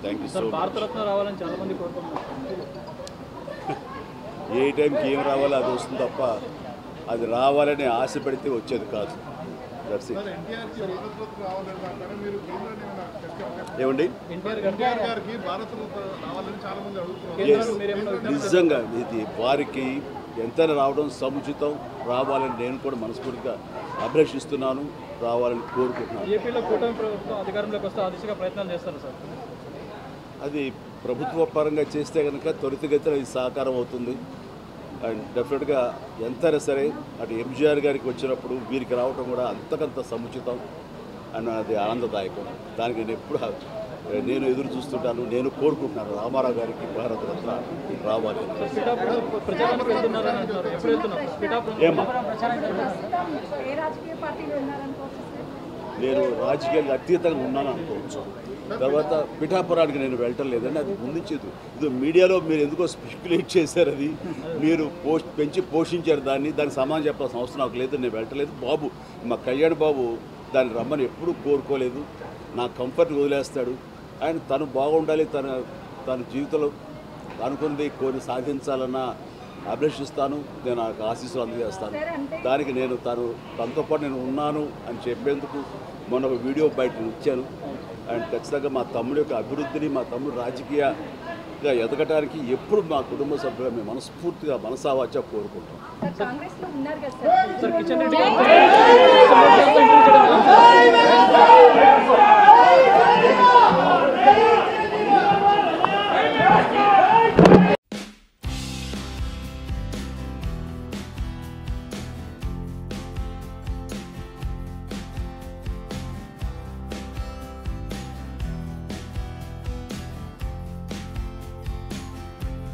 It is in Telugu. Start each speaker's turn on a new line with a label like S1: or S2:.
S1: Thank you so much.
S2: Bharat Ratna రావాలని చాలా మంది కోరుకుంటున్నారు.
S1: ఏ టైంకి ఏం రావాలో అది వస్తుంది తప్ప అది రావాలని ఆశ పెడితే వచ్చేది కాదు. That's it. ఏమండి నిజంగా ఇది వారికి ఎంతైనా రావడం సముచితం, రావాలని నేను కూడా మనస్ఫూర్తిగా అభిలషిస్తున్నాను, రావాలని కోరుకుంటున్నాను.
S2: ఏపీలో కూటమి ప్రభుత్వం అధికారంలోకి వస్తే ఆ దిశగా ప్రయత్నాలు చేస్తారు సార్.
S1: అది ప్రభుత్వ పరంగా చేస్తే కనుక త్వరితగతిన ఇది సాకారం అవుతుంది. అండ్ డెఫినెట్గా ఎంతైనా సరే అటు ఎంజీఆర్ గారికి వచ్చినప్పుడు వీరికి రావడం కూడా అంతకంత సముచితం అండ్ అది ఆనందదాయకం. దానికి నేను ఎదురు చూస్తుంటాను, నేను కోరుకుంటున్నాను రామారావు గారికి భారతరత్న రావాలి. ఏమా నేను రాజకీయాలకు అతీతంగా ఉన్నాను అనుకోవచ్చు. తర్వాత పిఠాపురానికి నేను వెళ్ళటం లేదండి, అది ముందుంచేది. ఇది మీడియాలో మీరు ఎందుకో స్పెక్యులేట్ చేశారు, అది మీరు పెంచి పోషించారు దానికి సమాధానం చెప్పాల్సిన అవసరం నాకు లేదు. నేను వెళ్ళటలేదు. బాబు మా కళ్యాణ్ బాబు దాన్ని రమ్మని ఎప్పుడూ కోరుకోలేదు. నా కంఫర్ట్ వదిలేస్తాడు. ఆయన తను బాగుండాలి, తన జీవితంలో అనుకుంది కొన్ని సాధించాలన్న అభిలషిస్తాను. నేను నాకు ఆశీస్సులు అందజేస్తాను. దానికి నేను తనతో పాటు నేను ఉన్నాను అని చెప్పేందుకు మొన్న ఒక వీడియో బయట ఇచ్చాను. అండ్ ఖచ్చితంగా మా తమ్ముడి యొక్క అభివృద్ధిని, మా తమ్ముడు రాజకీయంగా ఎదగటానికి ఎప్పుడు మా కుటుంబ సభ్యులు మేము మనస్ఫూర్తిగా మనసావాచ కోరుకుంటాం.
S2: కిషన్ రెడ్డి